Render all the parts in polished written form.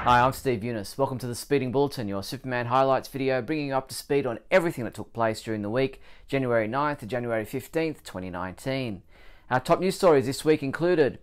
Hi, I'm Steve Younis. Welcome to the Speeding Bulletin, your Superman highlights video, bringing you up to speed on everything that took place during the week, January 9th to January 15th, 2019. Our top news stories this week included: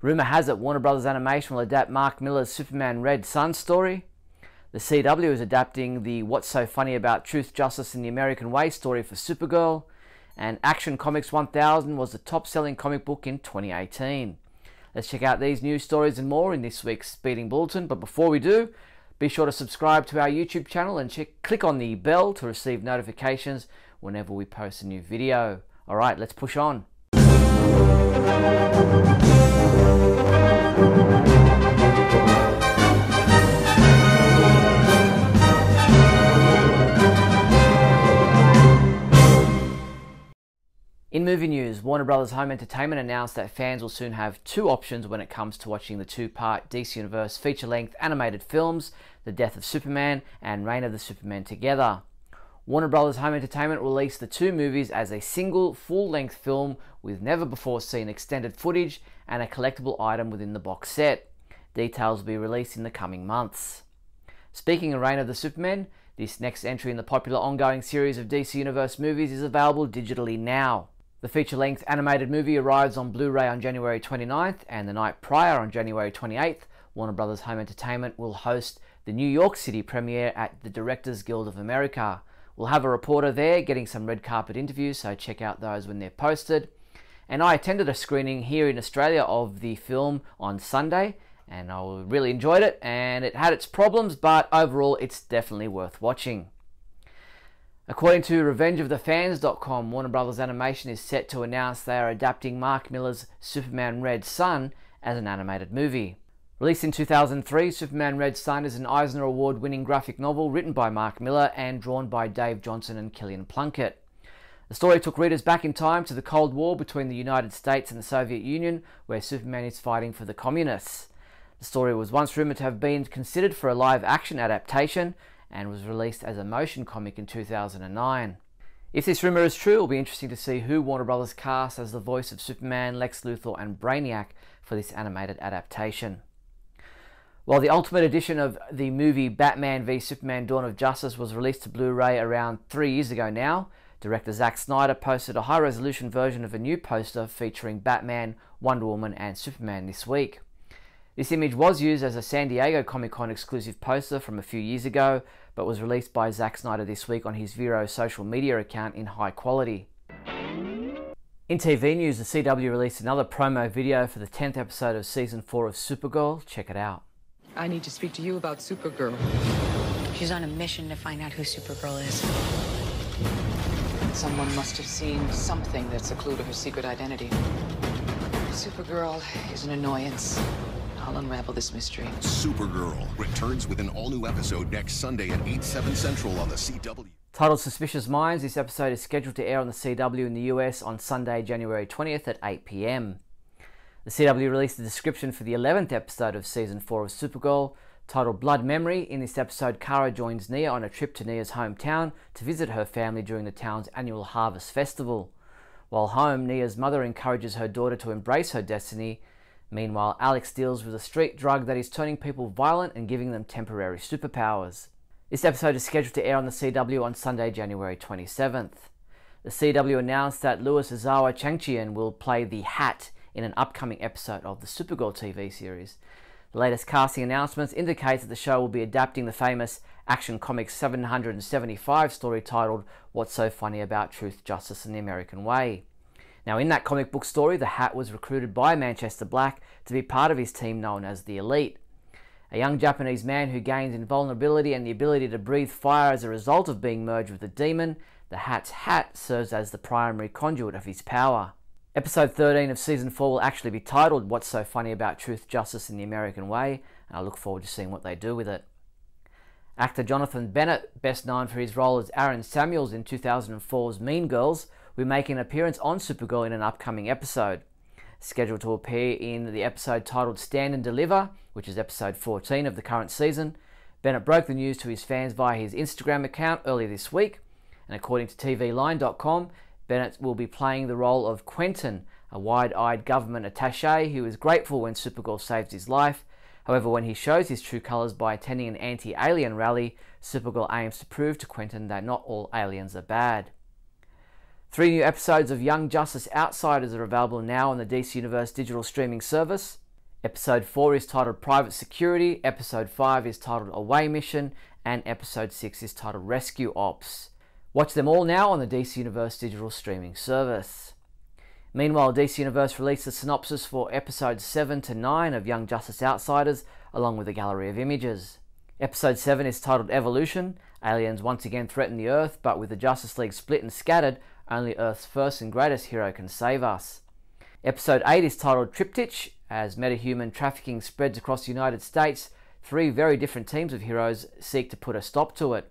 rumour has it Warner Bros. Animation will adapt Mark Millar's Superman Red Sun story. The CW is adapting the What's So Funny About Truth, Justice and the American Way story for Supergirl. And Action Comics 1000 was the top-selling comic book in 2018. Let's check out these news stories and more in this week's Speeding Bulletin. But before we do, be sure to subscribe to our YouTube channel and click on the bell to receive notifications whenever we post a new video. Alright, let's push on. In movie news, Warner Bros. Home Entertainment announced that fans will soon have two options when it comes to watching the two-part DC Universe feature-length animated films, The Death of Superman and Reign of the Superman together. Warner Bros. Home Entertainment released the two movies as a single, full-length film with never-before-seen extended footage and a collectible item within the box set. Details will be released in the coming months. Speaking of Reign of the Superman, this next entry in the popular ongoing series of DC Universe movies is available digitally now. The feature-length animated movie arrives on Blu-ray on January 29th, and the night prior, on January 28th, Warner Bros. Home Entertainment will host the New York City premiere at the Directors Guild of America. We'll have a reporter there getting some red carpet interviews, so check out those when they're posted. And I attended a screening here in Australia of the film on Sunday, and I really enjoyed it, and it had its problems, but overall it's definitely worth watching. According to RevengeOfTheFans.com, Warner Bros. Animation is set to announce they are adapting Mark Millar's Superman Red Sun as an animated movie. Released in 2003, Superman Red Sun is an Eisner Award-winning graphic novel written by Mark Millar and drawn by Dave Johnson and Killian Plunkett. The story took readers back in time to the Cold War between the United States and the Soviet Union, where Superman is fighting for the communists. The story was once rumoured to have been considered for a live-action adaptation, and was released as a motion comic in 2009. If this rumour is true, it will be interesting to see who Warner Bros. Cast as the voice of Superman, Lex Luthor and Brainiac for this animated adaptation. While the Ultimate Edition of the movie Batman v Superman Dawn of Justice was released to Blu-ray around 3 years ago now, director Zack Snyder posted a high-resolution version of a new poster featuring Batman, Wonder Woman and Superman this week. This image was used as a San Diego Comic-Con exclusive poster from a few years ago, but was released by Zack Snyder this week on his Vero social media account in high quality. In TV news, the CW released another promo video for the 10th episode of Season 4 of Supergirl. Check it out. I need to speak to you about Supergirl. She's on a mission to find out who Supergirl is. Someone must have seen something that's a clue to her secret identity. Supergirl is an annoyance. I'll unravel this mystery. Supergirl returns with an all-new episode next Sunday at 8/7 Central on the CW. Titled Suspicious Minds, this episode is scheduled to air on the CW in the US on Sunday, January 20th at 8 p.m. The CW released a description for the 11th episode of Season 4 of Supergirl, titled Blood Memory. In this episode, Kara joins Nia on a trip to Nia's hometown to visit her family during the town's annual Harvest Festival. While home, Nia's mother encourages her daughter to embrace her destiny. Meanwhile, Alex deals with a street drug that is turning people violent and giving them temporary superpowers. This episode is scheduled to air on the CW on Sunday, January 27th. The CW announced that Louis Azawa Changchian will play the Hat in an upcoming episode of the Supergirl TV series. The latest casting announcements indicate that the show will be adapting the famous Action Comics 775 story titled What's So Funny About Truth, Justice and the American Way. Now, in that comic book story, the Hat was recruited by Manchester Black to be part of his team known as the Elite. A young Japanese man who gains invulnerability and the ability to breathe fire as a result of being merged with a demon, the Hat's hat serves as the primary conduit of his power. Episode 13 of Season 4 will actually be titled What's So Funny About Truth, Justice and the American Way, and I look forward to seeing what they do with it. Actor Jonathan Bennett, best known for his role as Aaron Samuels in 2004's Mean Girls, will make an appearance on Supergirl in an upcoming episode. Scheduled to appear in the episode titled Stand and Deliver, which is episode 14 of the current season, Bennett broke the news to his fans via his Instagram account earlier this week, and according to TVLine.com, Bennett will be playing the role of Quentin, a wide-eyed government attaché who is grateful when Supergirl saves his life, However, when he shows his true colours by attending an anti-alien rally, Supergirl aims to prove to Quentin that not all aliens are bad. 3 new episodes of Young Justice Outsiders are available now on the DC Universe digital streaming service. Episode 4 is titled Private Security, Episode 5 is titled Away Mission, and Episode 6 is titled Rescue Ops. Watch them all now on the DC Universe digital streaming service. Meanwhile, DC Universe released a synopsis for Episodes 7 to 9 of Young Justice Outsiders, along with a gallery of images. Episode 7 is titled Evolution. Aliens once again threaten the Earth, but with the Justice League split and scattered, only Earth's first and greatest hero can save us. Episode 8 is titled Triptych. As metahuman trafficking spreads across the United States, 3 very different teams of heroes seek to put a stop to it.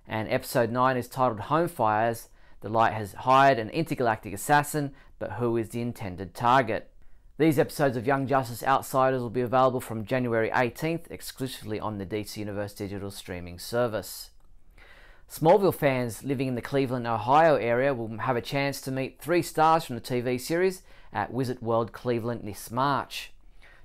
And Episode 9 is titled Home Fires. The Light has hired an intergalactic assassin, but who is the intended target? These episodes of Young Justice Outsiders will be available from January 18th, exclusively on the DC Universe digital streaming service. Smallville fans living in the Cleveland, Ohio area will have a chance to meet 3 stars from the TV series at Wizard World Cleveland this March.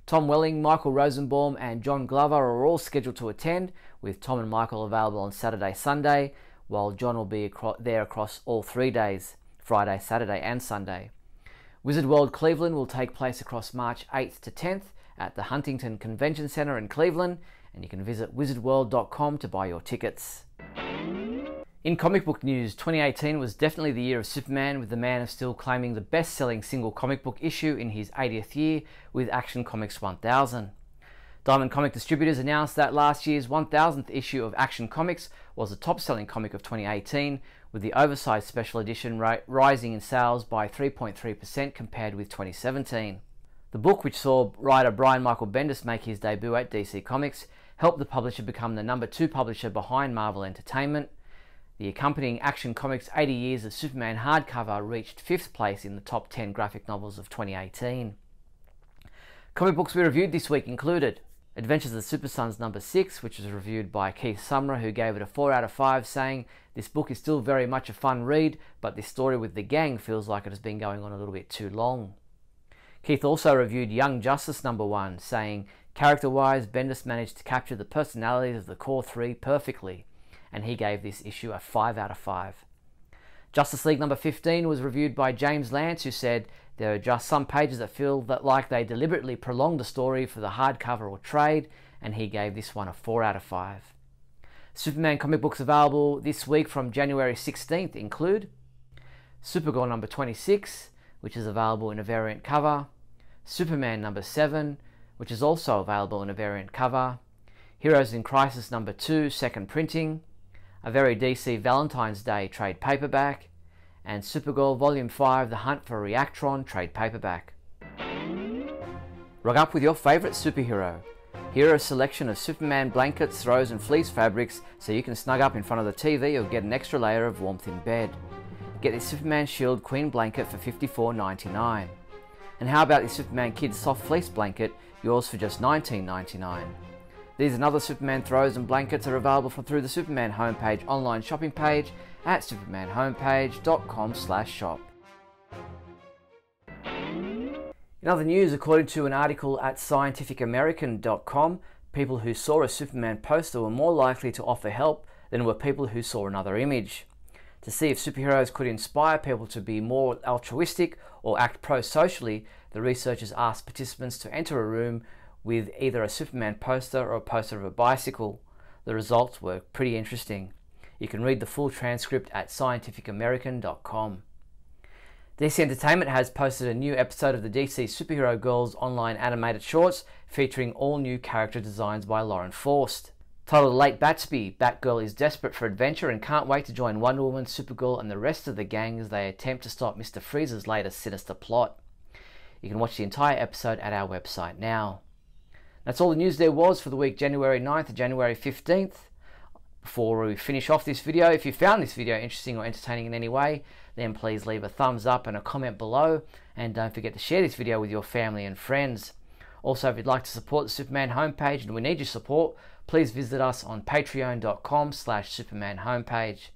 Tom Welling, Michael Rosenbaum and John Glover are all scheduled to attend, with Tom and Michael available on Saturday, Sunday, while John will be there across all 3 days, Friday, Saturday and Sunday. Wizard World Cleveland will take place across March 8th to 10th at the Huntington Convention Center in Cleveland, and you can visit wizardworld.com to buy your tickets. In comic book news, 2018 was definitely the year of Superman, with the Man of Steel claiming the best-selling single comic book issue in his 80th year with Action Comics 1000. Diamond Comic Distributors announced that last year's 1000th issue of Action Comics was the top-selling comic of 2018, with the oversized special edition rising in sales by 3.3% compared with 2017. The book, which saw writer Brian Michael Bendis make his debut at DC Comics, helped the publisher become the #2 publisher behind Marvel Entertainment. The accompanying Action Comics 80 Years of Superman hardcover reached 5th place in the top 10 graphic novels of 2018. Comic books we reviewed this week included Adventures of the Super Sons #6, which was reviewed by Keith Sumner, who gave it a 4 out of 5, saying, "This book is still very much a fun read, but this story with the gang feels like it has been going on a little bit too long." Keith also reviewed Young Justice #1, saying, "Character-wise, Bendis managed to capture the personalities of the core 3 perfectly," and he gave this issue a 5 out of 5. Justice League #15 was reviewed by James Lance, who said, "There are just some pages that feel like they deliberately prolonged the story for the hardcover or trade," and he gave this one a 4 out of 5. Superman comic books available this week from January 16th include Supergirl #26, which is available in a variant cover, Superman #7, which is also available in a variant cover, Heroes in Crisis #2, second printing, A Very DC Valentine's Day trade paperback, and Supergirl Volume 5, The Hunt for Reactron trade paperback. Rug up with your favourite superhero. Here are a selection of Superman blankets, throws and fleece fabrics so you can snug up in front of the TV or get an extra layer of warmth in bed. Get this Superman Shield Queen blanket for $54.99. And how about this Superman Kids Soft Fleece blanket, yours for just $19.99. These and other Superman throws and blankets are available through the Superman homepage online shopping page at supermanhomepage.com/shop. In other news, according to an article at scientificamerican.com, people who saw a Superman poster were more likely to offer help than were people who saw another image. To see if superheroes could inspire people to be more altruistic or act pro-socially, the researchers asked participants to enter a room with either a Superman poster or a poster of a bicycle. The results were pretty interesting. You can read the full transcript at scientificamerican.com. DC Entertainment has posted a new episode of the DC Superhero Girls online animated shorts featuring all new character designs by Lauren Forst. Titled Late Batsby, Batgirl is desperate for adventure and can't wait to join Wonder Woman, Supergirl and the rest of the gang as they attempt to stop Mr. Freeze's latest sinister plot. You can watch the entire episode at our website now. That's all the news there was for the week January 9th to January 15th. Before we finish off this video, if you found this video interesting or entertaining in any way, then please leave a thumbs up and a comment below, and don't forget to share this video with your family and friends. Also, if you'd like to support the Superman homepage and we need your support, please visit us on patreon.com/Superman homepage.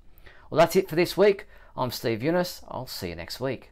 Well, that's it for this week. I'm Steve Younis. I'll see you next week.